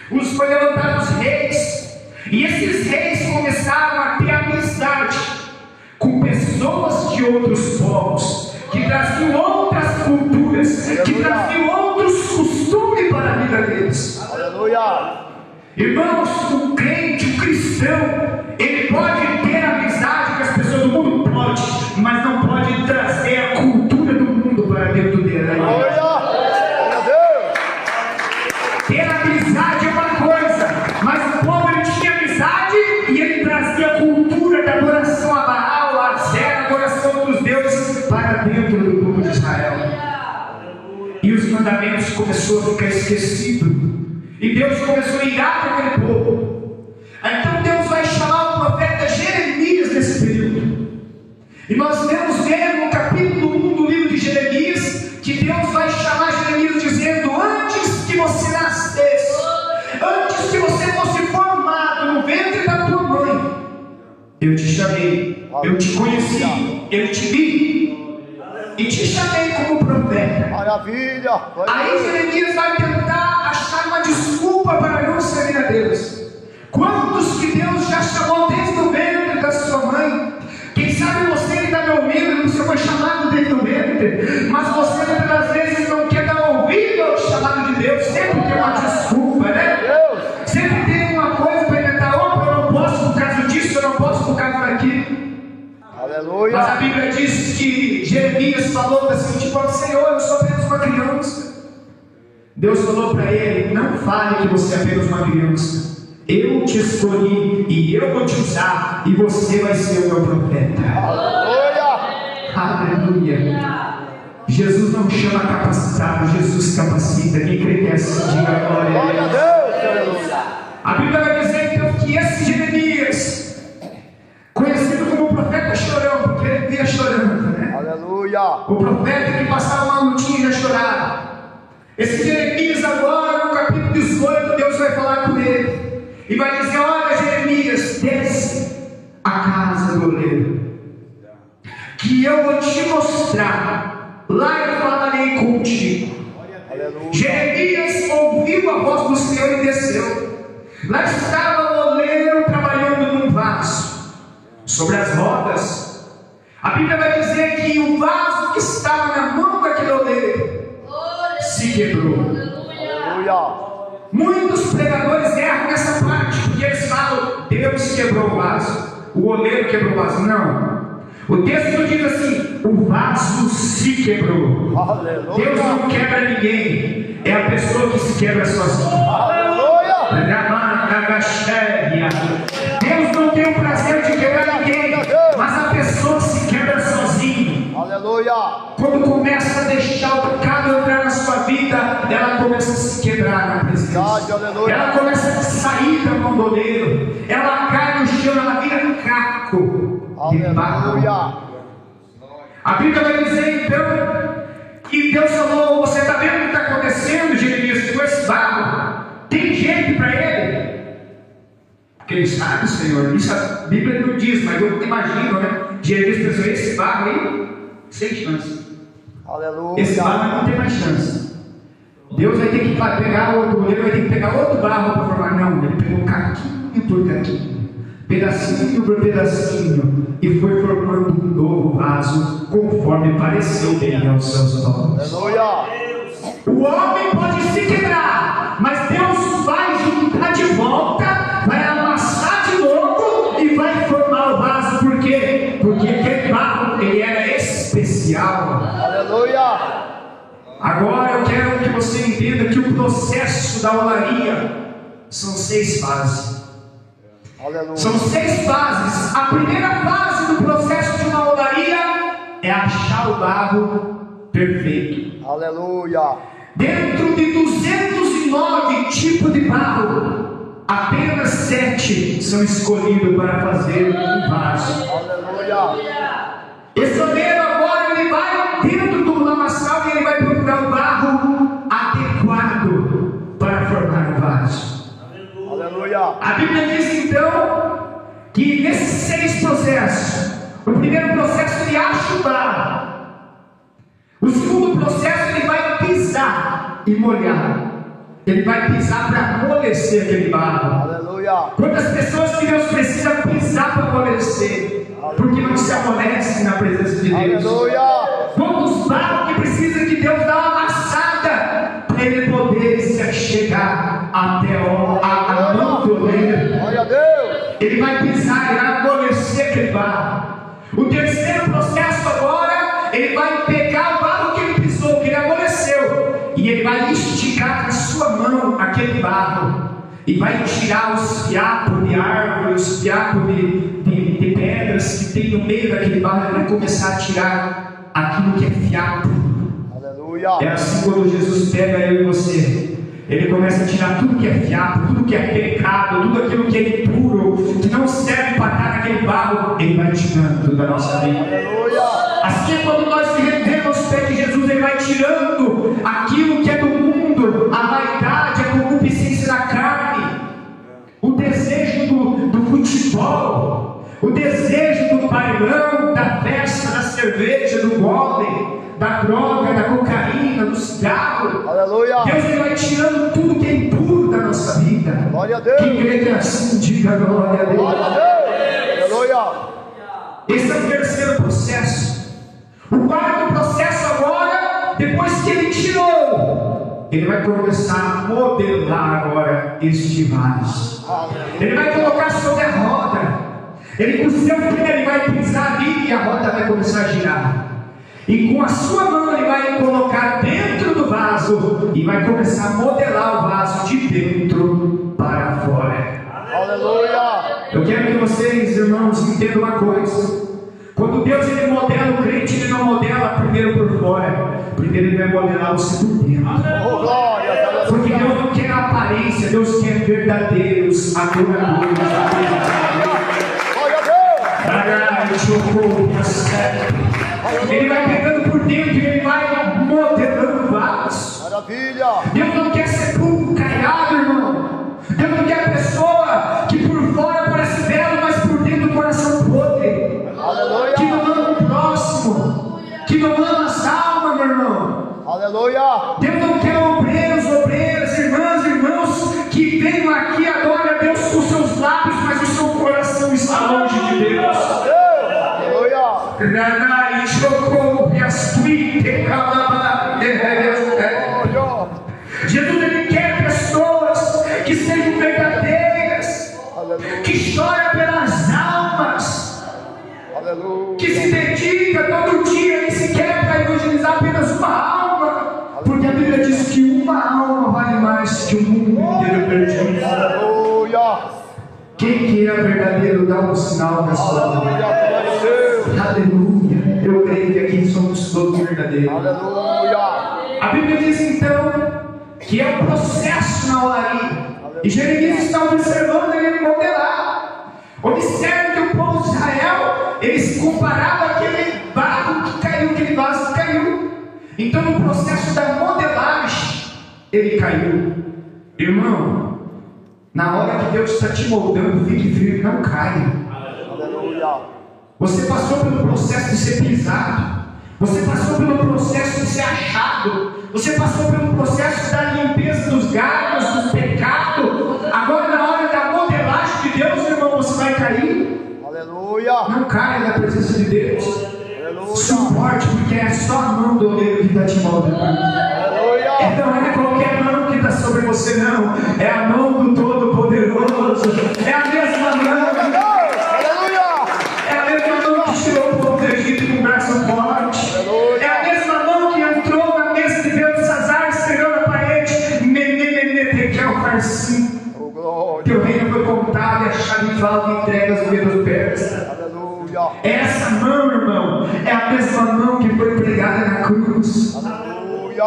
Foi levantado os reis, e esses reis começaram a ter amizade com pessoas de outros povos, que traziam outras culturas, que traziam outros costumes para a vida deles. Aleluia! Irmãos, o crente, o cristão, ele pode ter amizade com as pessoas do mundo? Pode, mas não pode trazer a cultura do mundo para dentro dele. Aleluia! Ter amizade é uma coisa, mas o povo ele tinha amizade e ele trazia a cultura da adoração a Baal, a Zera, a adoração a outros deuses para dentro do povo de Israel. E os mandamentos começaram a ficar esquecidos. E Deus começou a irar com aquele povo. Então Deus vai chamar o profeta Jeremias nesse período. E nós vemos ver no capítulo 1 do livro de Jeremias que Deus vai chamar Jeremias dizendo: antes que você nascesse, antes que você fosse formado no ventre da tua mãe, eu te chamei, eu te conheci, eu te vi e te chamei como profeta. Maravilha! Aí Jeremias vai tentar achar uma desculpa para não servir a Deus. Quantos que Deus já chamou desde o ventre da sua mãe? Quem sabe você que está me ouvindo, você foi chamado desde o ventre, mas você muitas das vezes não quer dar ouvido ao chamado de Deus. Sempre tem uma desculpa, né? Sempre tem uma coisa para inventar: opa, eu não posso por causa disso, eu não posso por causa daquilo. Aleluia! Mas a Bíblia diz que Jeremias falou da seguinte forma: Senhor, eu sou apenas uma criança. Deus falou para ele: não fale que você é apenas uma criança. Eu te escolhi e eu vou te usar, e você vai ser o meu profeta. Aleluia! Aleluia! Jesus não chama capacitado, Jesus capacita. Quem crê que é assim, diga glória a Deus. Aleluia! A Bíblia vai dizer então que esse Jeremias, conhecido como o profeta chorão, porque ele via chorando, né? Aleluia! O profeta que passava uma lutinha e já chorava. Esse Jeremias agora, no capítulo 18, Deus vai falar com ele e vai dizer: olha, Jeremias, desce a casa do oleiro, que eu vou te mostrar, lá eu falarei contigo. Aleluia! Jeremias ouviu a voz do Senhor e desceu. Lá estava o oleiro trabalhando num vaso, sobre as rodas. A Bíblia vai dizer que o vaso que estava na mão daquele oleiro se quebrou. Aleluia! Muitos pregadores erram nessa parte, porque eles falam: Deus quebrou o vaso, o oleiro quebrou o vaso. Não, o texto diz assim: o vaso se quebrou. Aleluia! Deus não quebra ninguém, é a pessoa que se quebra sozinha. Aleluia! Deus não tem o prazer de quebrar ninguém, mas a pessoa se quebra sozinha. Aleluia! Quando começa a deixar o pecado entrar na sua vida, ela começa a se quebrar na presença. Aleluia! Ela começa a sair da mão do oleiro. Ela cai no chão, ela vira um caco de barro. Aleluia! A Bíblia vai dizer então que Deus falou: você está vendo o que está acontecendo, Jeremias, com esse barro? Tem jeito para ele? Porque ele sabe, Senhor, isso a Bíblia não diz, mas eu imagino, né? Jeremias pensou: esse barro aí, sem chance. Aleluia! Esse barro não tem mais chance. Deus vai ter que pegar outro, ele vai ter que pegar outro barro para formar. Não, ele pegou caquinho por caquinho, pedacinho por pedacinho, e foi formando um novo vaso, conforme pareceu bem aos seus olhos. Aleluia! O homem pode se quebrar, mas Deus vai juntar de volta, vai amassar de novo e vai formar o vaso. Por quê? Porque aquele barro, ele era especial. Aleluia! Agora eu quero que você entenda que o processo da olaria são 6 fases. Aleluia! São 6 fases. A primeira fase do processo de uma olaria é achar o barro perfeito. Aleluia! Dentro de 209 tipos de barro, apenas 7 são escolhidos para fazer um vaso. Aleluia! Esse oleiro agora ele vai dentro do lamaçal e ele vai procurar o barro adequado para formar o vaso. Aleluia! A Bíblia diz então que nesses 6 processos, o primeiro processo ele acha o barro. O segundo processo ele vai pisar e molhar. Ele vai pisar para amolecer aquele barro. Aleluia. Quantas pessoas que Deus precisa pisar para amolecer, porque não se amolece na presença de Deus. Aleluia. Quantos barros que precisa que Deus dá uma amassada para ele poder se chegar até a mão do oleiro. Glória a Deus. Ele vai pisar e vai amolecer aquele barro. O terceiro processo agora, ele vai pegar o barro que ele pisou, que ele amoleceu, e ele vai esticar com a sua mão aquele barro, e vai tirar os fiapos de árvore, os fiapos de pedras que tem no meio daquele barro. Ele vai começar a tirar aquilo que é fiapo. Aleluia. É assim quando Jesus pega eu e você. Ele começa a tirar tudo que é fiapo, tudo que é pecado, tudo aquilo que é impuro, que não serve para estar naquele barro. Ele vai tirando da nossa vida. Aleluia. Assim é quando nós se rendemos aos pés de Jesus. Ele vai tirando aquilo que é do mundo, a vaidade, a concupiscência da carne, o desejo do futebol, o desejo do bailão, da festa, da cerveja, do gole, da droga, da cocaína, do cigarro. Aleluia. Deus, ele vai tirando tudo que é impuro da nossa vida. Glória a Deus. Quem crê que é assim, diga glória a Deus. Glória a Deus. Aleluia. Esse é o terceiro processo. O quarto processo agora, depois que ele tirou, ele vai começar a modelar agora este vaso. Ele vai colocar sobre a roda. Ele com o seu pé ele vai pisar ali e a roda vai começar a girar. E com a sua mão ele vai colocar dentro do vaso e vai começar a modelar o vaso de dentro para fora. Aleluia. Eu quero que vocês, irmãos, entendam uma coisa. Quando Deus ele modela o crente, ele não modela primeiro por fora. Primeiro ele vai modelar você por dentro. Oh, glória. Porque Deus não quer aparência, Deus quer verdadeiros adoradores. Glória a Deus. Ele vai pegando por dentro e ele vai modelando vasos. Maravilha. Deus não quer sepulcro caiado, irmão. Deus não quer pessoa que por fora parece belo, mas por dentro o coração podre. Aleluia. Que não ama o próximo, que não ama as almas, meu irmão. Aleluia. Deus não quer obreiros, obreiras, irmãs, irmãos que venham aqui e adorem a Deus com seus lábios, mas o seu coração está longe de Deus. Aleluia. Jesus ele quer pessoas que sejam verdadeiras, que choram pelas almas, que se dedica todo dia e se quer para evangelizar apenas uma alma, porque a Bíblia diz que uma alma vale mais que o mundo inteiro perdido. Aleluia. Quem que é verdadeiro dá um sinal da sua vida. Aleluia. Eu creio que aqui somos todos verdadeiros. Aleluia. A Bíblia diz então que é um processo na olaria. E Jeremias está observando ele modelar. Observe que o povo de Israel, ele se comparava àquele barro que caiu, aquele vaso que caiu. Então no processo da modelagem, ele caiu. Irmão, na hora que Deus está te moldando, fique firme, não caia. Aleluia. Você passou pelo processo de ser pisado. Você passou pelo processo de ser achado. Você passou pelo processo da limpeza dos galhos, dos pecados. Agora na hora da modelagem de Deus, irmão, você vai cair. Aleluia. Não caia na presença de Deus. Aleluia. Suporte, porque é só a mão do oleiro que está te moldando. Aleluia. Não é qualquer mão que está sobre você, não. É a mão do Todo-Poderoso. É a mesma mão. É a mesma mão que tirou o povo do Egito com o braço forte. É a mesma mão que entrou na mesa de Belsazar, escreveu na parede: Tekel Farsim. Oh, glória. Teu reino foi contado e a chave falta entregue aos medos persas. Aleluia. Essa mão, irmão, é a mesma mão que foi pregada na cruz. Aleluia.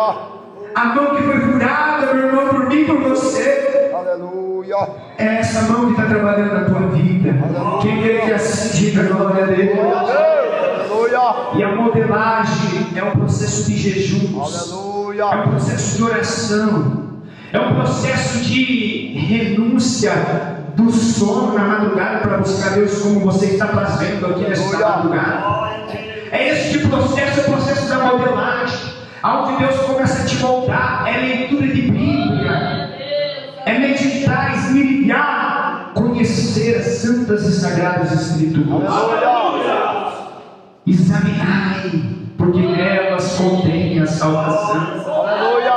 A mão que foi furada, meu irmão, por mim e por você. Aleluia. É essa mão que está trabalhando na tua vida. Quem quer que assim diga glória a Deus? Aleluia. E a modelagem é um processo de jejuns. Aleluia. É um processo de oração. É um processo de renúncia do sono na madrugada para buscar Deus, como você está fazendo aqui nesta madrugada. É este processo, é o processo da modelagem, onde Deus começa a te moldar. É leitura de Bíblia, é meditar, esmirilhar, conhecer as santas e sagradas escrituras. Aleluia. Examinai, porque nelas contém a salvação. Aleluia.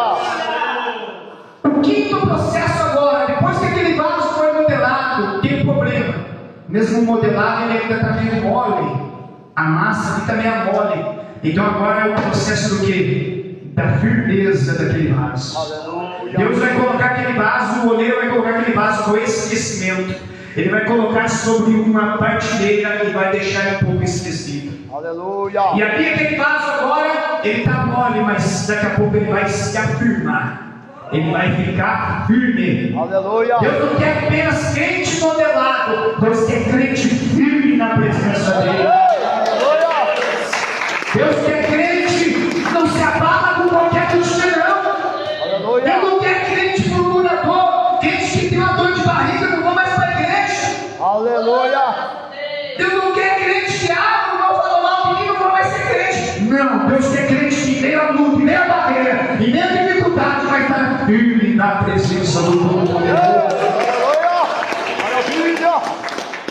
O quinto processo agora, depois que aquele vaso foi modelado, tem problema. Mesmo modelado, ele ainda está meio mole. A massa ali também é mole. Então agora é o processo do quê? Da firmeza daquele vaso. Aleluia. Deus vai colocar aquele vaso, o oleiro vai colocar aquele vaso com esquecimento. Ele vai colocar sobre uma partilheira e vai deixar ele um pouco esquecido. Aleluia. E aqui aquele vaso agora, ele está mole, mas daqui a pouco ele vai se afirmar. Ele vai ficar firme. Aleluia. Deus não quer apenas crente modelado, Deus quer crente firme na presença dele. Aleluia. Deus quer crente que não se abala com qualquer tirão. Aleluia. Deus não quer crente murmurador, crente que tem uma dor de barriga, não vou mais para a igreja. Aleluia. Deus não quer crente que não vou falar mal de mim, não vou mais ser crente. Não, Deus quer crente que em meio à luta, em meio à barreira, em meio à dificuldade, vai estar firme na presença do Todo-Poderoso. Aleluia. Maravilha.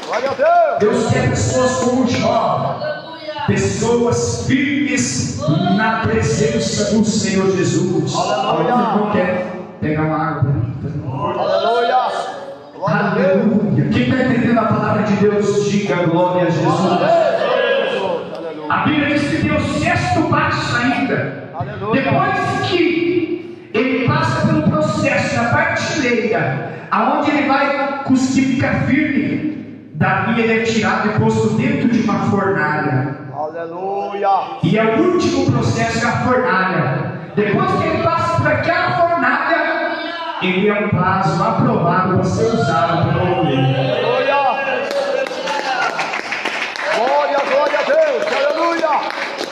Glória a Deus. Deus quer pessoas como Jó, pessoas firmes na presença do Senhor Jesus. Aleluia. Você não quer pegar uma água para mim? Aleluia. Glória a Deus. Aleluia. Quem está entendendo a palavra de Deus, diga glória a Jesus. Aleluia. A Bíblia diz que tem o sexto passo ainda. Aleluia. Depois que ele passa pelo processo da partilheira, aonde ele vai conseguir ficar firme, dali ele é tirado e posto dentro de uma fornalha. Aleluia. E é o último processo, é a fornalha. Depois que ele passa por aquela fornalha, ele é um vaso aprovado para ser usado pelo oleiro. Aleluia. Glória a Deus. Aleluia.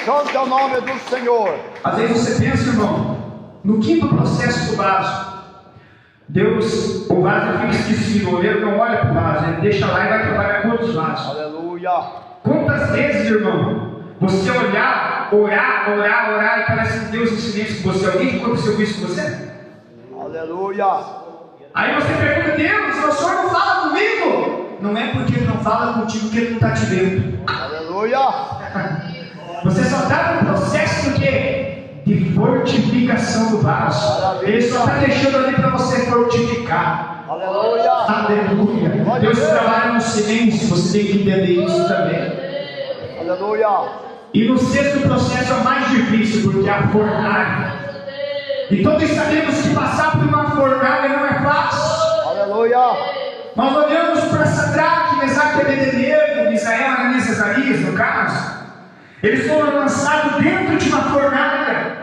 Santo é o nome do Senhor. Às vezes você pensa, irmão, no quinto processo do vaso, Deus, o vaso fica esquecido, o oleiro não olha para o vaso, ele deixa lá e vai trabalhar com outros vasos. Aleluia. Quantas vezes, irmão, você orar e parece que Deus em silêncio com você? Alguém que aconteceu isso com você? Aleluia. Aí você pergunta, Deus, o Senhor não fala comigo? Não é porque Ele não fala contigo que Ele não está te vendo. Aleluia. Você só está no processo do quê? De fortificação do vaso. Ele só está deixando ali para você fortificar. Aleluia. Aleluia. Deus trabalha no silêncio, você tem que entender isso também. Aleluia. E no sexto processo é o mais difícil, porque é a fornalha. E todos sabemos que passar por uma fornalha não é fácil. Aleluia. Nós olhamos para Sadraque, Mesaque e Abednego, Misael, Ananias e Azarias, no caso. Eles foram lançados dentro de uma fornalha,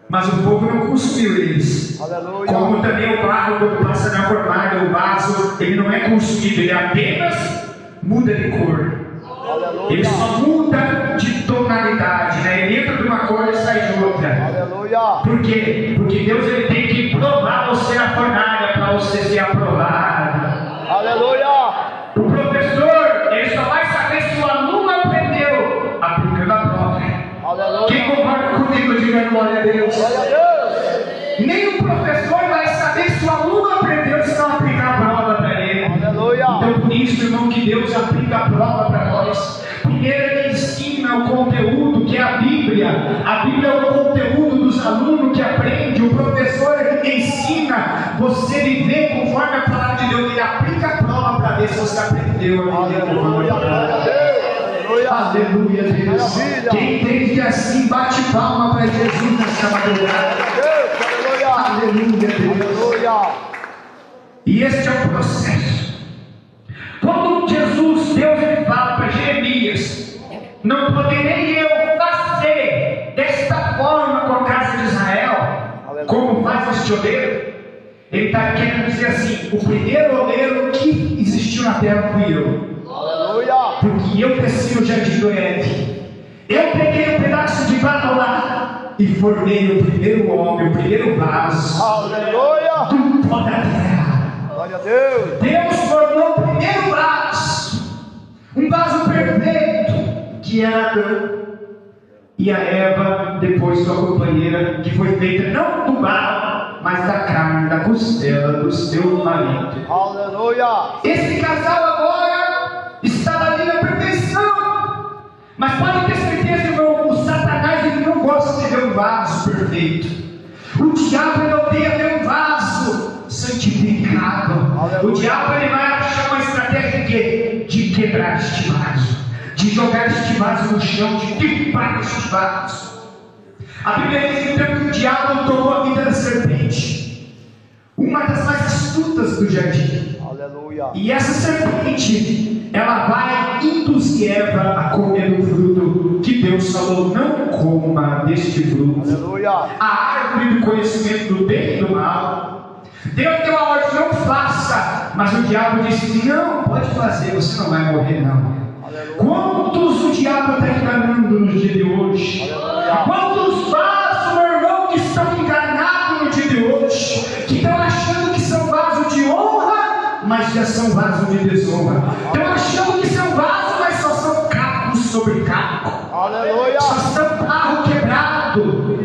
mas o fogo não consumiu eles. Aleluia. Como também o barro, quando passa na fornalha, o vaso, ele não é consumido, ele apenas muda de cor. Aleluia. Ele só muda de tonalidade, né? Ele entra de uma cor e sai de outra. Aleluia. Por quê? Porque Deus ele tem que provar você na fornalha para você ser aprovado. Aleluia. O professor, ele só vai saber se o aluno aprendeu aplicando a prova. Aleluia. Quem concorda comigo, diga glória a Deus. Glória a Deus. Nem o professor vai saber se o aluno aprendeu se não aplicar a prova para ele. Aleluia. Então, por isso, irmão, que Deus aplica a prova para nós. Primeiro, Ele ensina o conteúdo, que é a Bíblia. A Bíblia é o conteúdo dos alunos que aprende. O professor ensina você a viver conforme a palavra de Deus. Ele aplica a prova para ver se você aprendeu. Aleluia. Glória a Deus. Aleluia. Aleluia, Deus. Maravilha. Quem entende assim, bate palma para Jesus nessa madrugada. Deus. Aleluia. Aleluia, Deus. Aleluia. E este é o processo. Quando Deus ele fala para Jeremias, não poderei eu fazer desta forma com a casa de Israel, como faz este oleiro. Ele está querendo dizer assim: o primeiro oleiro que existiu na terra fui eu. Aleluia. Porque eu desci no jardim do Éden. Eu peguei um pedaço de barro lá e formei o primeiro homem, o primeiro vaso Aleluia. do pó da terra. Glória a Deus. Deus formou o primeiro vaso, um vaso perfeito, que era Adão, e a Eva, depois sua companheira, que foi feita não do barro, mas da carne, da costela do seu marido. Aleluia. Esse casal agora está ali na perfeição. Mas pode ter certeza, irmão, o Satanás ele não gosta de ver um vaso perfeito. O diabo ele odeia ver um vaso santificado. Aleluia. O diabo ele vai achar uma estratégia de quê? De quebrar este vaso, de jogar este vaso no chão, de limpar este vaso. A Bíblia diz então que o diabo tomou a vida da serpente, uma das mais astutas do jardim. Aleluia. E essa serpente, ela vai induzir Eva a comer do fruto que Deus falou: não coma deste fruto. Aleluia. A árvore do conhecimento do bem e do mal. Deus deu a ordem: não faça. Mas o diabo disse: não, pode fazer, você não vai morrer não. Aleluia. Quantos o diabo está enganando no dia de hoje? Aleluia. Quantos vasos, meu irmão, que estão enganados no dia de hoje, que estão achando que são vasos de honra, mas já são vasos de desonra. Estão achando que são vasos, mas só são cacos sobre caco. Aleluia. Só são barro quebrado.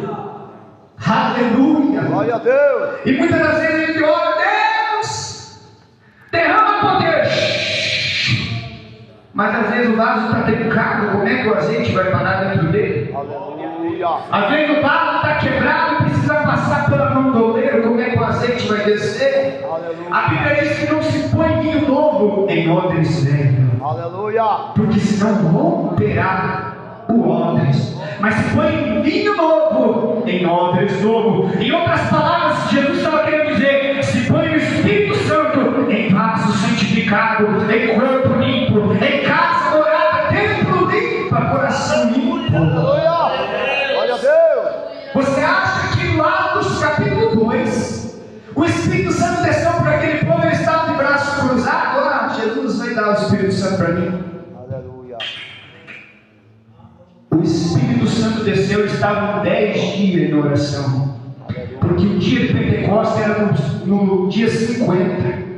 Aleluia. Glória a Deus. E muitas das vezes a gente ora: Deus, derrama poder. Mas às vezes o vaso está trincado, como é que o azeite vai parar dentro dele? Aleluia. Às vezes o vaso está quebrado, precisa passar pela mão do oleiro, como é que o azeite vai descer? Aleluia. A Bíblia diz que não se põe vinho novo em odres velho, Aleluia. porque senão romperá o odres. Mas se põe vinho novo em odres novo. Em outras palavras, Jesus estava querendo dizer: se põe o Espírito Santo em vaso santificado, em corpo limpo, em casa morada, templo limpo, coração limpo. Aleluia. Glória a Deus. Você acha que lá dos capítulo 2, o Espírito Santo desceu para aquele povo, ele estava de braço cruzado? Ah, Jesus vai dar o Espírito Santo para mim. Aleluia. O Espírito Santo desceu, eles estavam 10 dias em oração. Porque o dia de Pentecostes era no dia 50.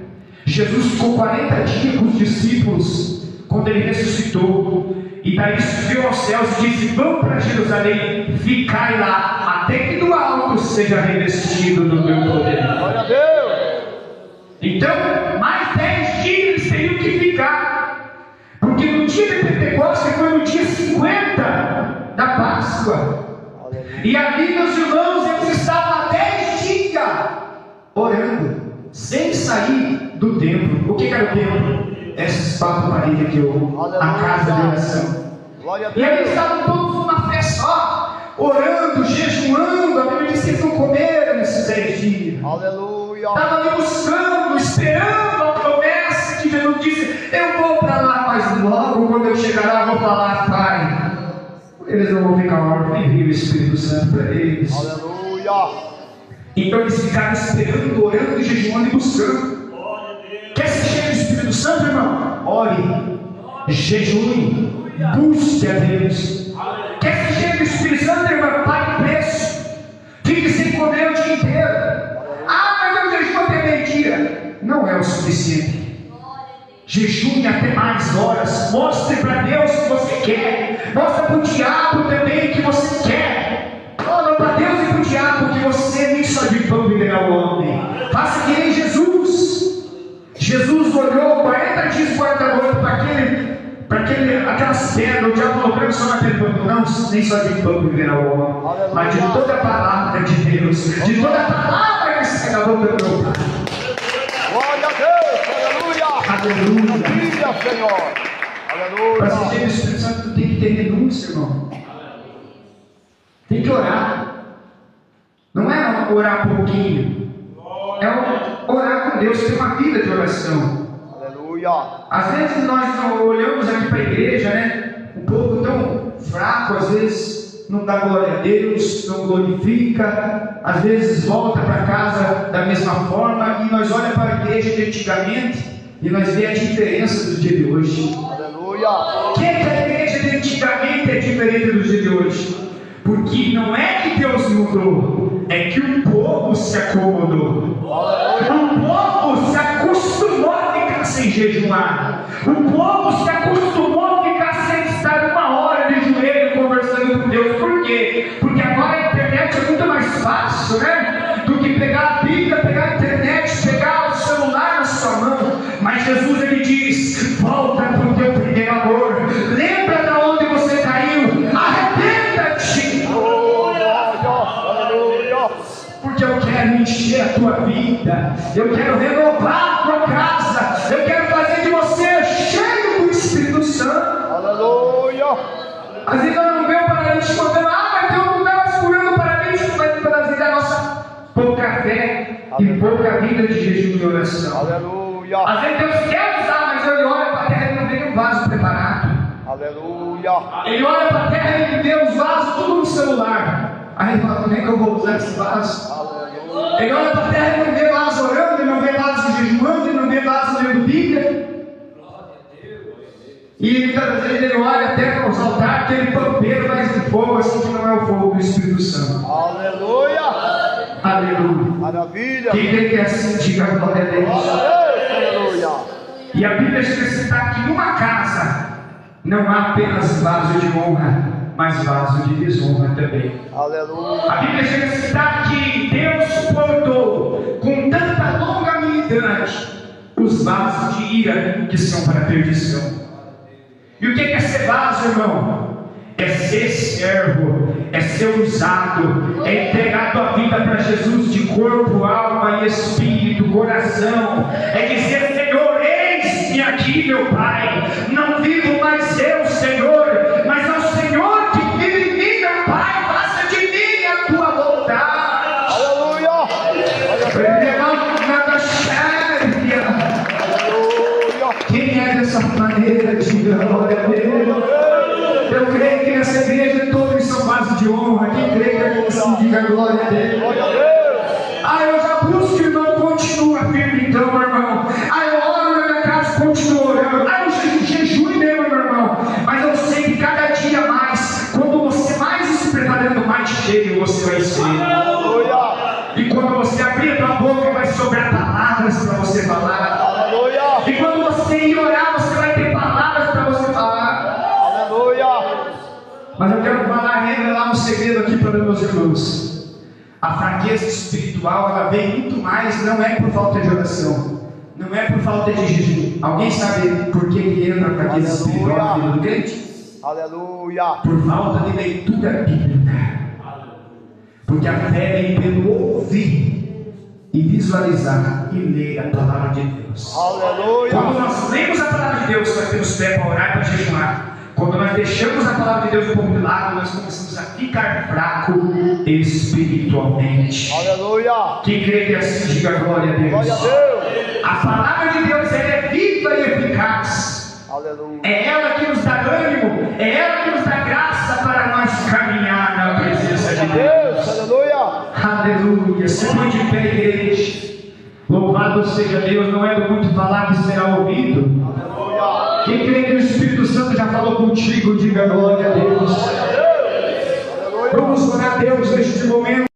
Jesus ficou 40 dias com os discípulos quando ele ressuscitou. E daí subiu aos céus e disse: vão para Jerusalém, ficai lá, até que do alto seja revestido do meu poder. Glória a Deus. Então, mais 10 dias eles teriam que ficar. Porque no dia de Pentecostes foi no dia 50 da Páscoa. Aleluia. E ali, meus irmãos, eles estavam há 10 dias orando, sem sair do templo. O que era o templo? Essas quatro paredes aqui, a casa de oração. Glória a E eles Deus. estavam todos numa fé só, orando, jejuando. A Bíblia diz que eles não comeram nesses 10 dias. Aleluia. Estavam ali buscando, esperando a promessa que Jesus disse: eu vou para lá, mas logo quando eu chegar lá, eu vou falar: Pai, eles não vão ficar órfãos, envia o Espírito Santo para eles. Aleluia. Então eles ficaram esperando, orando, jejuando e buscando. Quer ser cheio do Espírito Santo, irmão? Ore, jejue, busque a Deus. Quer ser cheio do Espírito Santo, irmão? Pague preço. Fique sem comer o dia inteiro. Ah, mas eu jejuo até meio-dia. Não é o suficiente. Jejue até mais horas. Mostre para Deus o que você quer. Mostre para o diabo também o que você quer. Fala para Deus e para o diabo que você nem só de pão viverá o homem. Faça que nem Jesus. Jesus olhou 40 dias, 40 noites para aquelas pedras. O diabo falou: não só naquele pão, não, nem só de pão viverá o homem, mas de toda a palavra de Deus, de toda a palavra que sai da boca do meu Pai. Glória a Deus. Aleluia. Aleluia. Aleluia, Senhor. Para ser Aleluia. cheio do Espírito Santo, tu tem que ter renúncia, irmão. Tem que orar. Não é orar pouquinho. É orar com Deus, ter uma vida de oração. Aleluia. Às vezes nós olhamos aqui para a igreja, né? Um povo tão fraco, às vezes não dá glória a Deus, não glorifica, às vezes volta para casa da mesma forma, e nós olhamos para a igreja de antigamente e nós vemos a diferença do dia de hoje. Aleluia. Por que a igreja de antigamente é diferente do dia de hoje? Porque não é que Deus mudou, é que o povo se acomodou. O povo se acostumou a ficar sem jejuar. O povo se acostumou a ficar sem estar uma hora de joelho conversando com Deus. Por quê? Porque agora a internet é muito mais fácil, né? Do que pegar diz: volta para o teu primeiro amor. Lembra de onde você caiu. Arrependa-te. Porque eu quero encher a tua vida. Eu quero renovar a tua casa. Eu quero fazer de você cheio do Espírito Santo. Aleluia. Às vezes eu não vejo o paralítico contando: mas tem um lugar curando o paralítico. Vai trazer a nossa pouca fé e pouca vida de jejum e oração. Aleluia. Às vezes Deus quer usar, mas ele olha para a terra e não vê um vaso preparado. Aleluia. Ele olha para a terra e vê os vasos tudo no celular. Aí ele fala: como é que eu vou usar esse vaso? Aleluia. Ele olha para a terra e não vê vaso orando, ele não vê vaso jejuando, ele não vê vaso lendo Bíblia. E muitas vezes ele olha até para os altares, aquele pampeiro mais de fogo, assim que não é o fogo do Espírito Santo. Aleluia. Aleluia. Maravilha. Quem vê que é assim, diga glória a Deus. Aleluia. E a Bíblia chega a citar que numa casa não há apenas vaso de honra, mas vaso de desonra também. Aleluia. A Bíblia chega a citar que Deus suportou com tanta longanimidade os vasos de ira que são para a perdição. E o que é ser vaso, irmão? É ser servo, é ser usado, é entregar tua vida para Jesus de corpo, alma e espírito, coração. É dizer: Senhor, eis-me aqui, meu Pai. Não vivo mais eu, Senhor, mas é o Senhor que vive em mim, meu Pai. Faça de mim a tua vontade. Aleluia. Quem é dessa maneira? Diga glória a Deus. Eu creio que nessa igreja todos são vasos de honra. Quem crê que é assim, diga glória a Deus. Eu já busco, irmão, continua firme então, meu irmão. Eu oro na minha casa, continuo orando. Eu jejum mesmo, meu irmão. Mas eu sei que cada dia mais, quando você mais se preparando, mais cheio você vai ser. E quando você abrir a tua boca, vai sobrar palavras para você falar. E quando você ir orar, você vai ter palavras para você falar. Aleluia. Mas eu quero falar, revelar um segredo aqui para meus irmãos. A fraqueza espiritual, ela vem muito mais, não é por falta de oração, não é por falta de jejum. Alguém sabe por que entra a fraqueza espiritual na vida do crente? Aleluia. Por falta de leitura bíblica. Porque a fé vem pelo ouvir e visualizar e ler a palavra de Deus. Aleluia. Quando nós lemos a palavra de Deus, nós temos fé para orar e para jejuar. Quando nós deixamos a palavra de Deus um pouco de lado, nós começamos a ficar fraco espiritualmente. Aleluia. Quem crê que é assim, diga glória a Deus. Glória a Deus. A palavra de Deus é viva e eficaz. Aleluia. É ela que nos dá ânimo, é ela que nos dá graça para nós caminhar na presença de Deus. Aleluia. Aleluia. Se põe de pé, igreja. Louvado seja Deus. Não é do muito falar que será ouvido. Aleluia. Quem crê que o Espírito Santo já falou contigo, diga glória a Deus. Vamos orar a Deus neste momento.